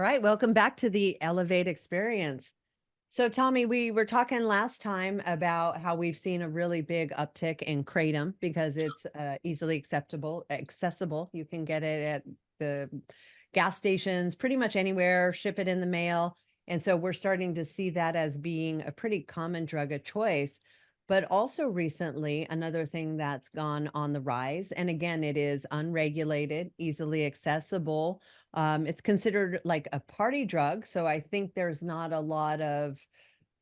right, welcome back to the Elevate Experience. So, Tommy, we were talking last time about how we've seen a really big uptick in kratom because it's easily accessible. You can get it at the gas stations, pretty much anywhere, ship it in the mail. And so we're starting to see that as being a pretty common drug of choice. But also recently, another thing that's gone on the rise, and again, it is unregulated, easily accessible. It's considered like a party drug. So I think there's not a lot of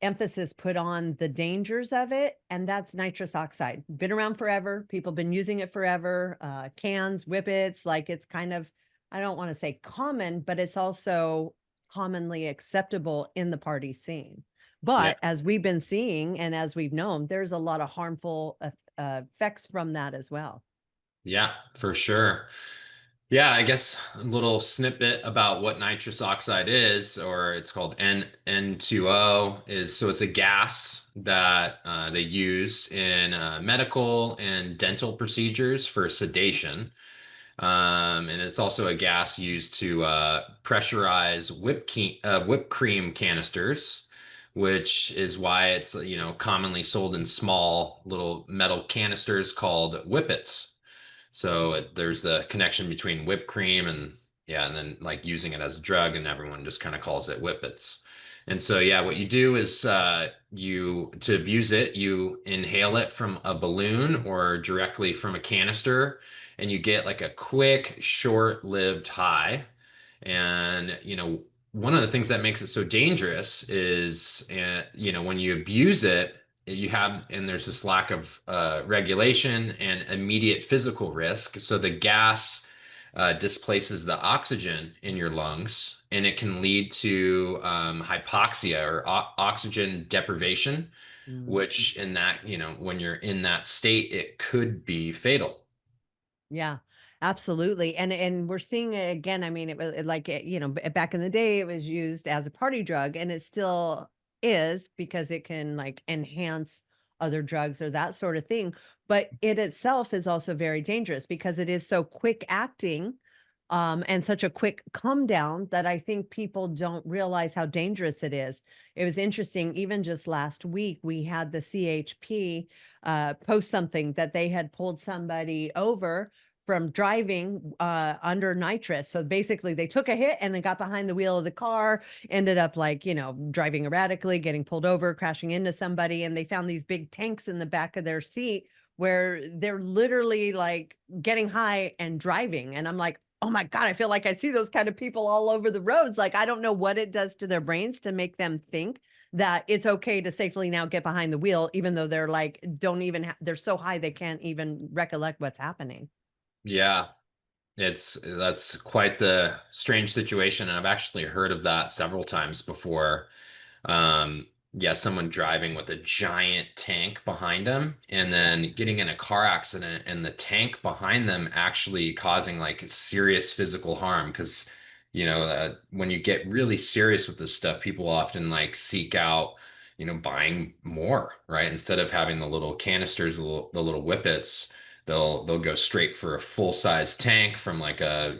emphasis put on the dangers of it. And that's nitrous oxide. Been around forever. People been using it forever. Cans, whippets, like it's kind of, I don't want to say common, but it's also commonly acceptable in the party scene. Yeah, But as we've been seeing and as we've known, there's a lot of harmful effects from that as well. yeah, for sure. Yeah, I guess a little snippet about what nitrous oxide is, or it's called N2O, is so it's a gas that they use in medical and dental procedures for sedation. And it's also a gas used to pressurize whipped cream canisters, which is why it's commonly sold in small little metal canisters called whippets. So there's the connection between whipped cream and yeah, and then like using it as a drug, and everyone just kind of calls it whippets. And so yeah, what you do is you to abuse it, you inhale it from a balloon or directly from a canister, and you get like a quick, short-lived high. And one of the things that makes it so dangerous is when you abuse it, and there's this lack of regulation and immediate physical risk. So the gas displaces the oxygen in your lungs, and it can lead to hypoxia or oxygen deprivation, Mm. which in that, when you're in that state, it could be fatal. Yeah, absolutely. And we're seeing it again. I mean, back in the day, it was used as a party drug, and it still is because it can like enhance other drugs or that sort of thing. But it itself is also very dangerous because it is so quick acting, and such a quick come down that I think people don't realize how dangerous it is. It was interesting, even just last week, we had the CHP post something that they had pulled somebody over from driving under nitrous. So basically, they took a hit and then got behind the wheel of the car, ended up like, driving erratically, getting pulled over, crashing into somebody. And they found these big tanks in the back of their seat where they're literally like getting high and driving. And I'm like, oh my God, I feel like I see those kind of people all over the roads. Like, I don't know what it does to their brains to make them think that it's okay to safely now get behind the wheel, even though they're like, don't even, they're so high, they can't even recollect what's happening. Yeah, that's quite the strange situation, and I've actually heard of that several times before. Yeah, someone driving with a giant tank behind them and then getting in a car accident and the tank behind them actually causing like serious physical harm because when you get really serious with this stuff, people often like seek out buying more, right? Instead of having the little canisters, the little whippets, they'll go straight for a full size tank from like a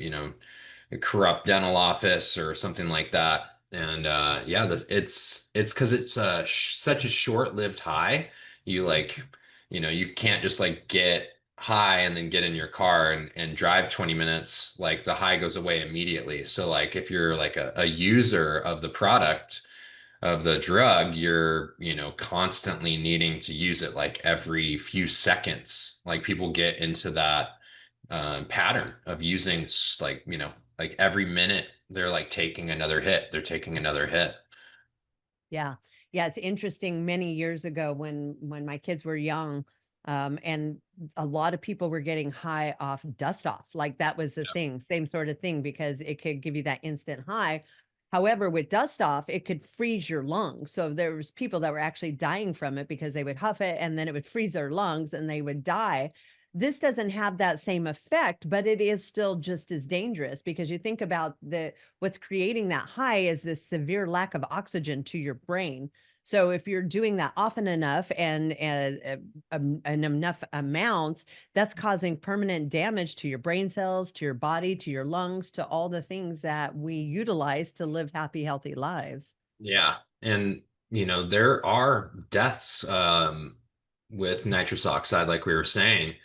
corrupt dental office or something like that. And yeah, it's because it's such a short-lived high. You like, you can't just like get high and then get in your car and drive 20 minutes. Like the high goes away immediately. So like if you're like a user of the product of the drug, you're, constantly needing to use it like every few seconds. Like people get into that pattern of using like every minute they're like taking another hit. They're taking another hit. Yeah. Yeah, it's interesting many years ago when my kids were young, and a lot of people were getting high off dust off. Like that was the thing, same sort of thing because it could give you that instant high. However, with dust off, it could freeze your lungs. So there was people that were actually dying from it because they would huff it and then it would freeze their lungs and they would die. This doesn't have that same effect, but it is still just as dangerous because you think about the what's creating that high is this severe lack of oxygen to your brain. So if you're doing that often enough and enough amounts, that's causing permanent damage to your brain cells, to your body, to your lungs, to all the things that we utilize to live happy, healthy lives. Yeah. And, there are deaths with nitrous oxide, like we were saying.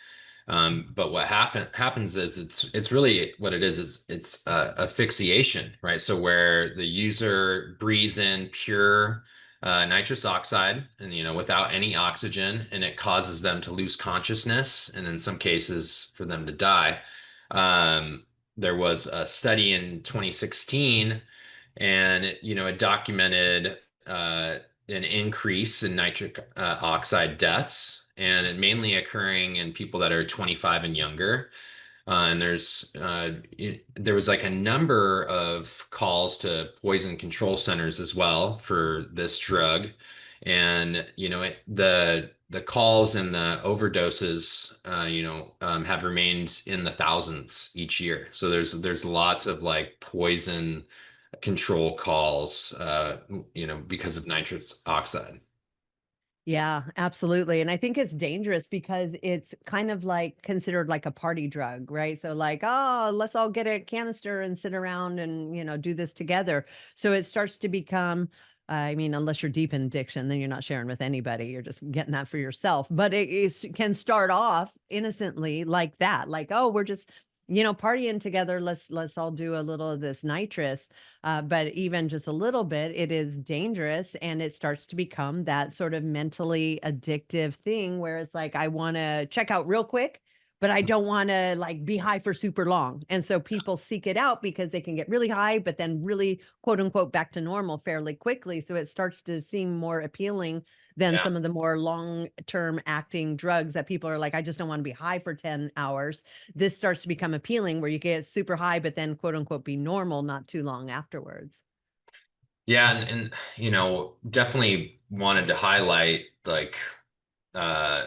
But what happens is it's really what it is it's asphyxiation, right? So where the user breathes in pure nitrous oxide and, without any oxygen, and it causes them to lose consciousness, and in some cases for them to die. There was a study in 2016, and it documented an increase in nitric oxide deaths, and it mainly occurring in people that are 25 and younger. And there was like a number of calls to poison control centers as well for this drug, and the calls and the overdoses, have remained in the thousands each year. So there's lots of like poison control calls, because of nitrous oxide. Yeah, absolutely. And I think it's dangerous because it's kind of like considered like a party drug, right? So like, oh, let's all get a canister and sit around and, do this together. So it starts to become, I mean, unless you're deep in addiction, then you're not sharing with anybody. You're just getting that for yourself. But can start off innocently like that. Like, oh, we're just, partying together. Let's all do a little of this nitrous. But even just a little bit, it is dangerous, and it starts to become that sort of mentally addictive thing where it's like, I want to check out real quick, but I don't want to like be high for super long. And so people seek it out because they can get really high, but then really quote unquote back to normal fairly quickly. So it starts to seem more appealing than Yeah. some of the more long term acting drugs that people are like, I just don't want to be high for 10 hours. This starts to become appealing where you get super high, but then quote unquote be normal not too long afterwards. Yeah, and definitely wanted to highlight like uh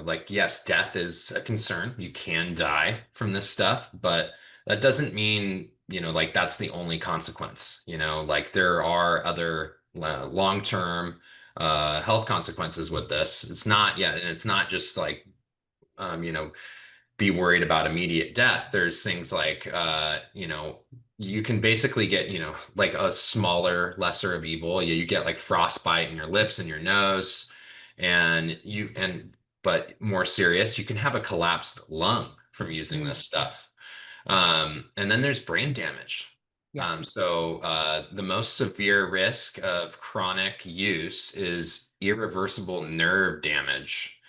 like yes, death is a concern. You can die from this stuff, but that doesn't mean, like that's the only consequence. Like there are other long-term health consequences with this. It's not, yeah, and it's not just like um, you know, be worried about immediate death. There's things like, you can basically get, like a smaller, lesser of evil. You get like frostbite in your lips and your nose, but more serious, you can have a collapsed lung from using Mm, this stuff. And then there's brain damage. yeah. The most severe risk of chronic use is irreversible nerve damage,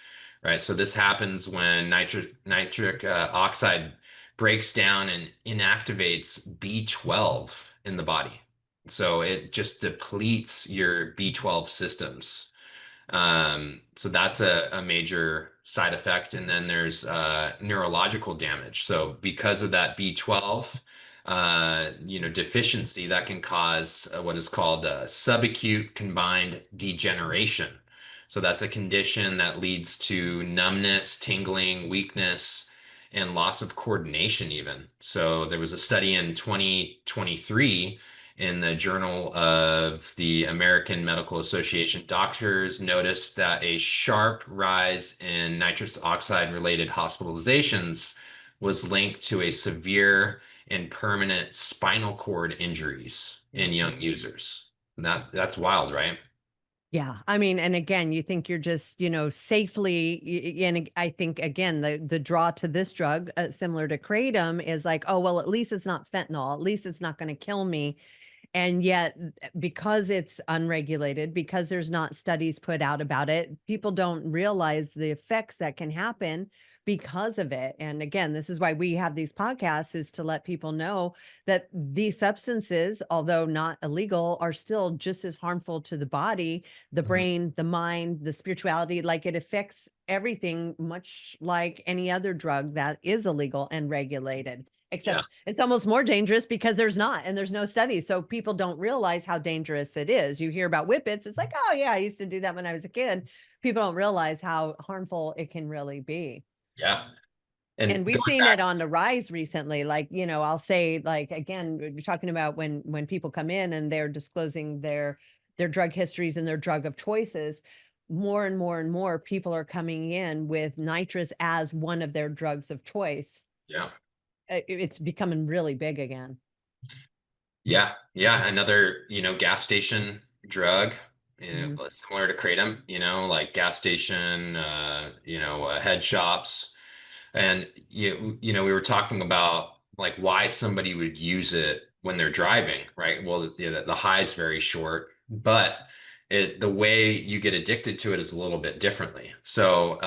right? So this happens when nitric oxide breaks down and inactivates B12 in the body. So it just depletes your B12 systems. So that's a major side effect. And then there's neurological damage. So because of that B12, deficiency, that can cause what is called subacute combined degeneration. So that's a condition that leads to numbness, tingling, weakness, and loss of coordination even. So there was a study in 2023 in the Journal of the American Medical Association. Doctors noticed that a sharp rise in nitrous oxide related hospitalizations was linked to a severe and permanent spinal cord injuries in young users. That's wild, right? Yeah. I mean, and again, you think you're just, safely, and I think again, the draw to this drug, similar to kratom, is like, oh, well, at least it's not fentanyl. At least it's not going to kill me. And yet, because it's unregulated, because there's not studies put out about it, people don't realize the effects that can happen because of it. And again, this is why we have these podcasts, is to let people know that these substances, although not illegal, are still just as harmful to the body, the Mhm. brain, the mind, the spirituality. Like it affects everything, much like any other drug that is illegal and regulated. Yeah, Except it's almost more dangerous because there's not, and there's no studies. So people don't realize how dangerous it is. You hear about whippets. It's like, oh yeah, I used to do that when I was a kid. People don't realize how harmful it can really be. yeah. And And we've going seen back, it on the rise recently. Like, I'll say, like, again, we're talking about when people come in and they're disclosing their their drug histories and their drug of choices, more and more and more people are coming in with nitrous as one of their drugs of choice. Yeah. It's becoming really big again. Yeah. Yeah. Another, gas station drug, Mhm. similar to Kratom, like gas station, head shops. And we were talking about like why somebody would use it when they're driving, right? Well, the high is very short, but the way you get addicted to it is a little bit differently. So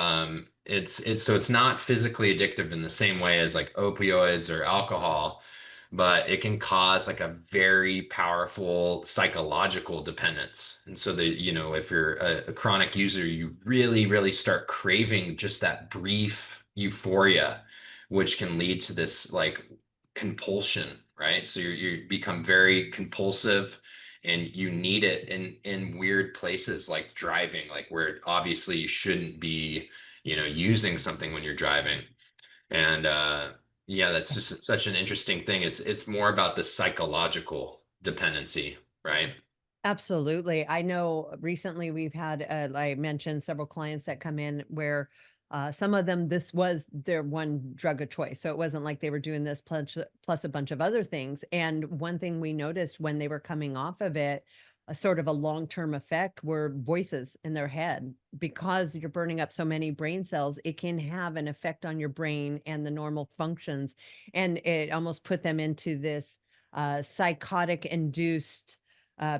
it's not physically addictive in the same way as like opioids or alcohol, but it can cause like a very powerful psychological dependence. And so if you're a chronic user, you really, really start craving just that brief euphoria, which can lead to this like compulsion, right? So you become very compulsive and you need it in weird places like driving, like where obviously you shouldn't be, using something when you're driving. And yeah, that's just such an interesting thing. It's more about the psychological dependency, right? Absolutely. I know recently we've had, I mentioned several clients that come in where some of them, this was their one drug of choice. So it wasn't like they were doing this plus a bunch of other things. And one thing we noticed when they were coming off of it, a sort of a long-term effect were voices in their head. Because you're burning up so many brain cells, it can have an effect on your brain and the normal functions. And it almost put them into this psychotic induced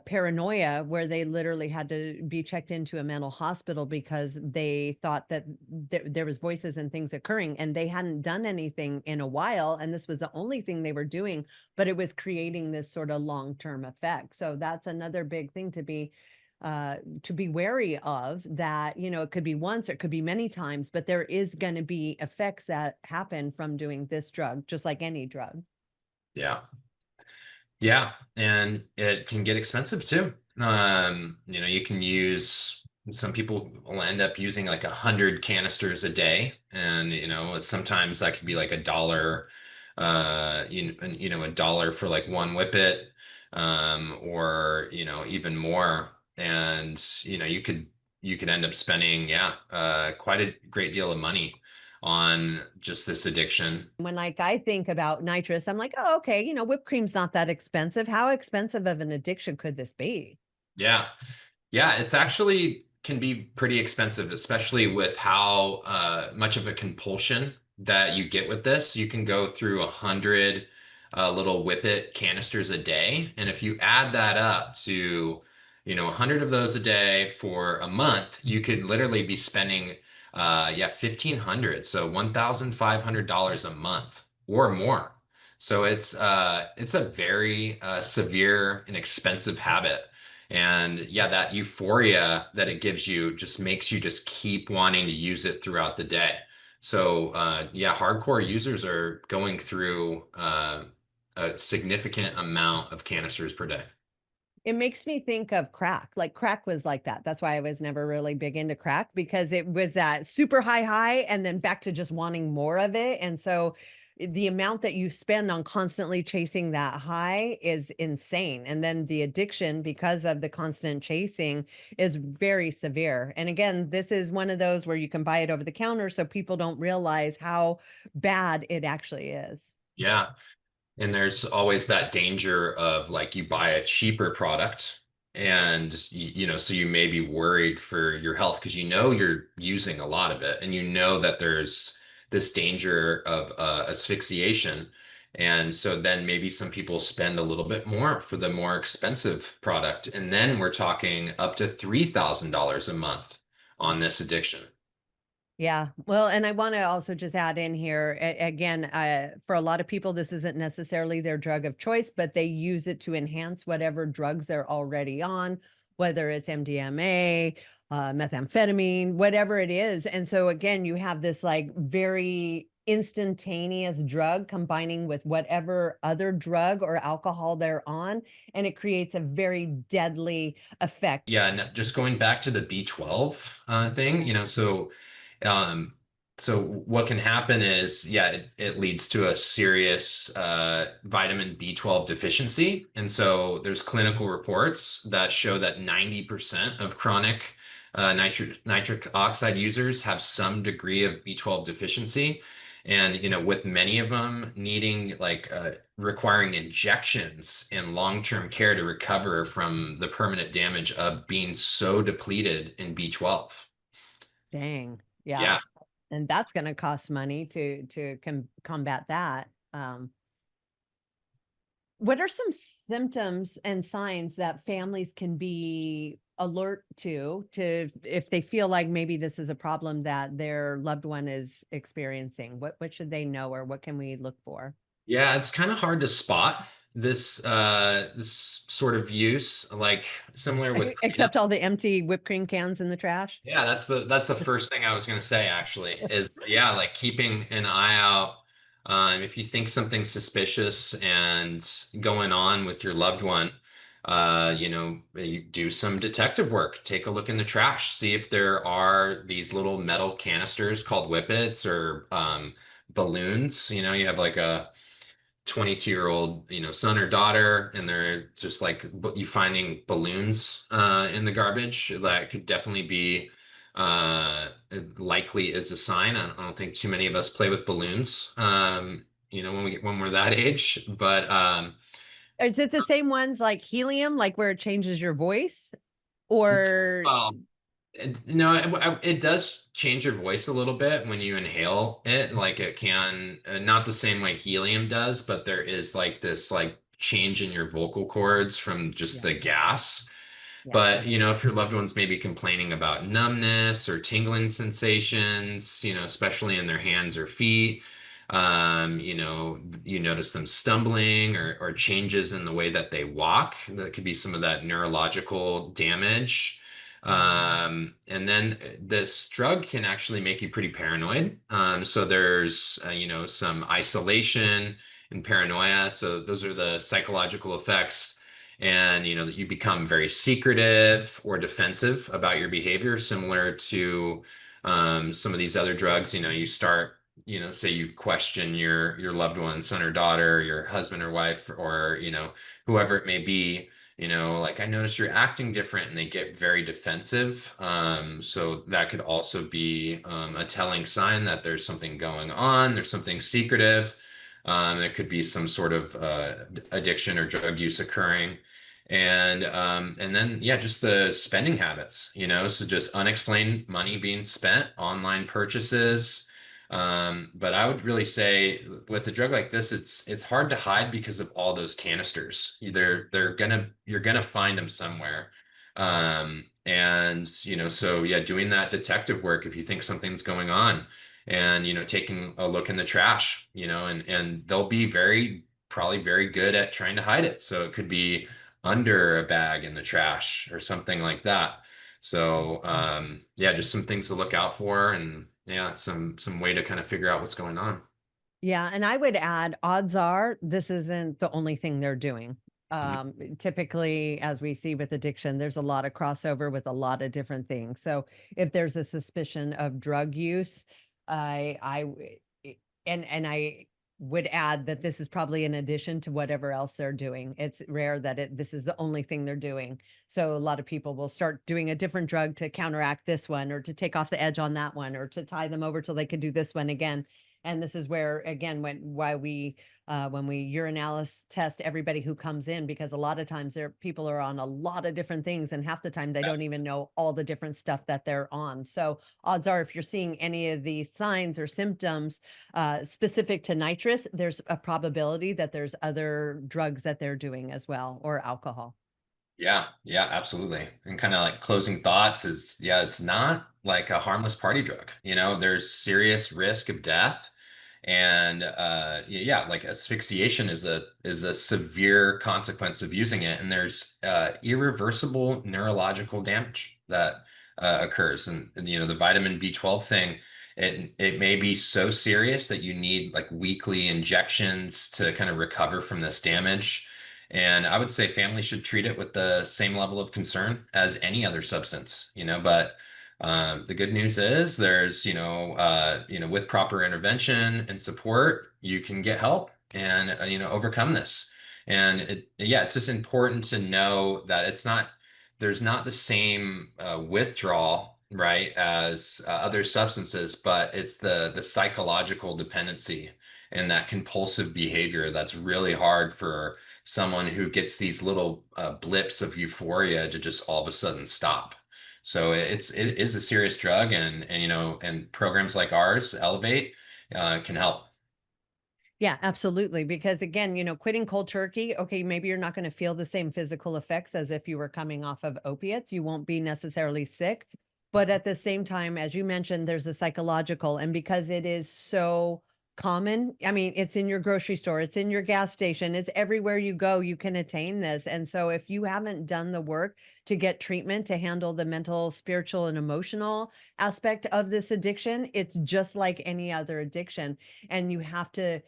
paranoia where they literally had to be checked into a mental hospital because they thought that there was voices and things occurring and they hadn't done anything in a while and this was the only thing they were doing, but it was creating this sort of long-term effect. So that's another big thing to be wary of, that it could be once or it could be many times, but there is going to be effects that happen from doing this drug just like any drug. Yeah. Yeah, and it can get expensive too. You can use some people will end up using like 100 canisters a day, and sometimes that could be like $1, $1 for like one whippet, or even more. And you could end up spending, yeah, quite a great deal of money on just this addiction. When like I think about nitrous, I'm like, oh, okay, whipped cream's not that expensive. How expensive of an addiction could this be? Yeah. Yeah, it's actually can be pretty expensive, especially with how much of a compulsion that you get with this. You can go through 100 little whippet canisters a day, and if you add that up to, 100 of those a day for a month, you could literally be spending, yeah, 1,500, so $1,500 a month or more. So it's a very severe and expensive habit. And yeah, that euphoria that it gives you just makes you just keep wanting to use it throughout the day. So yeah, hardcore users are going through a significant amount of canisters per day. It makes me think of crack. Like crack was like that. That's why I was never really big into crack because it was that super high and then back to just wanting more of it. And so the amount that you spend on constantly chasing that high is insane. And then the addiction because of the constant chasing is very severe. And again, this is one of those where you can buy it over the counter so people don't realize how bad it actually is. Yeah. And there's always that danger of like you buy a cheaper product and so you may be worried for your health because you're using a lot of it and that there's this danger of asphyxiation. And so then maybe some people spend a little bit more for the more expensive product. And then we're talking up to $3,000 a month on this addiction. Yeah. Well, and I want to also just add in here again, for a lot of people, this isn't necessarily their drug of choice, but they use it to enhance whatever drugs they're already on, whether it's MDMA, methamphetamine, whatever it is. And so, again, you have this like very instantaneous drug combining with whatever other drug or alcohol they're on, and it creates a very deadly effect. Yeah, and just going back to the B12 thing, so. Um, So what can happen is, yeah, it leads to a serious vitamin B12 deficiency. And so there's clinical reports that show that 90% of chronic nitric oxide users have some degree of B12 deficiency. And, with many of them needing requiring injections and long-term care to recover from the permanent damage of being so depleted in B12. Dang. Yeah. Yeah. And that's going to cost money to combat that. What are some symptoms and signs that families can be alert to if they feel like maybe this is a problem that their loved one is experiencing? What should they know, or what can we look for? Yeah, it's kind of hard to spot this sort of use, like similar with cleanup. Except all the empty whipped cream cans in the trash. Yeah, that's the first thing I was gonna say actually, is yeah, like keeping an eye out. If you think something's suspicious and going on with your loved one, you do some detective work. Take a look in the trash, see if there are these little metal canisters called whippets or balloons. You have like a 22-year-old, son or daughter, and they're just like you finding balloons in the garbage. That could definitely be uh, likely is a sign. I don't think too many of us play with balloons, when we're that age. But Is it the same ones like helium, like where it changes your voice? Or well, no, it does change your voice a little bit when you inhale it. Like it can, not the same way helium does, but there is like this like change in your vocal cords from just yeah, the gas. yeah. But, if your loved one's maybe complaining about numbness or tingling sensations, especially in their hands or feet, you notice them stumbling or changes in the way that they walk. That could be some of that neurological damage. And then this drug can actually make you pretty paranoid. So there's, some isolation and paranoia. So those are the psychological effects. And, that you become very secretive or defensive about your behavior, similar to some of these other drugs. You start, say you question your loved one, son or daughter, your husband or wife, or, whoever it may be, like I noticed you're acting different, and they get very defensive. So that could also be a telling sign that there's something going on, there's something secretive. It could be some sort of addiction or drug use occurring. And then yeah, just the spending habits, so just unexplained money being spent, online purchases. But I would really say with a drug like this, it's hard to hide because of all those canisters. You're gonna find them somewhere. And so yeah, doing that detective work if you think something's going on, and taking a look in the trash, and they'll be probably very good at trying to hide it. So it could be under a bag in the trash or something like that. So yeah, just some things to look out for, and yeah, some way to kind of figure out what's going on. Yeah, and I would add, odds are this isn't the only thing they're doing. Mhm. Typically, as we see with addiction, there's a lot of crossover with a lot of different things. So if there's a suspicion of drug use, and I would add that this is probably in addition to whatever else they're doing. It's rare that this is the only thing they're doing. So a lot of people will start doing a different drug to counteract this one, or to take off the edge on that one, or to tie them over till they could do this one again. And this is where, again, why we when we urinalysis test everybody who comes in, because a lot of times people are on a lot of different things, and half the time they don't even know all the different stuff that they're on. So odds are, if you're seeing any of these signs or symptoms specific to nitrous, there's a probability that there's other drugs that they're doing as well, or alcohol. Yeah, yeah, absolutely. And kind of like closing thoughts is, yeah, it's not like a harmless party drug. There's serious risk of death. And yeah, like asphyxiation is a severe consequence of using it. And there's irreversible neurological damage that occurs. And the vitamin B12 thing, it may be so serious that you need like weekly injections to kind of recover from this damage. And I would say families should treat it with the same level of concern as any other substance, but The good news is there's, with proper intervention and support, you can get help and, overcome this. And yeah, it's just important to know that there's not the same withdrawal, right, as other substances, but it's the psychological dependency and that compulsive behavior that's really hard for someone who gets these little blips of euphoria to just all of a sudden stop. So it is a serious drug, and programs like ours, Elevate, can help. Yeah, absolutely. Because again, quitting cold turkey, okay, maybe you're not going to feel the same physical effects as if you were coming off of opiates. You won't be necessarily sick. But at the same time, as you mentioned, there's a psychological, and because it is so common, I mean, it's in your grocery store, it's in your gas station, it's everywhere you go, you can attain this. And so if you haven't done the work to get treatment to handle the mental, spiritual, and emotional aspect of this addiction, it's just like any other addiction. And you have to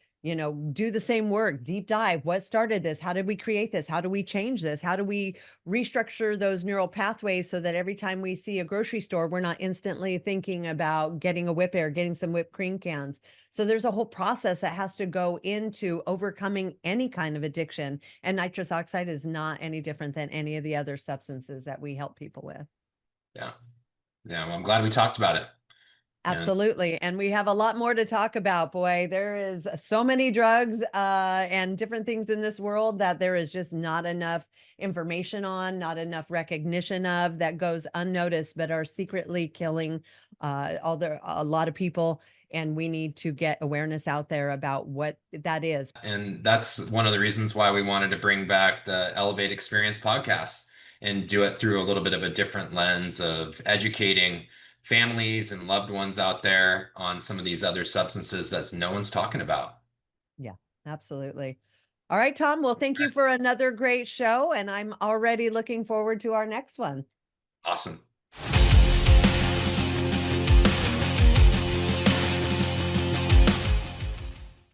do the same work, deep dive. What started this? How did we create this? How do we change this? How do we restructure those neural pathways so that every time we see a grocery store, we're not instantly thinking about getting a whip or getting some whipped cream cans? So there's a whole process that has to go into overcoming any kind of addiction. And nitrous oxide is not any different than any of the other substances that we help people with. Yeah. Yeah. Well, I'm glad we talked about it. And Absolutely. And we have a lot more to talk about. Boy, there is so many drugs and different things in this world that there is just not enough information on, not enough recognition of, that goes unnoticed, but are secretly killing a lot of people. And we need to get awareness out there about what that is. and that's one of the reasons why we wanted to bring back the Elevate Experience podcast and do it through a little bit of a different lens of educating families and loved ones out there on some of these other substances that no one's talking about. Yeah, absolutely. All right, Tom. Well, thank you for another great show. And I'm already looking forward to our next one. Awesome.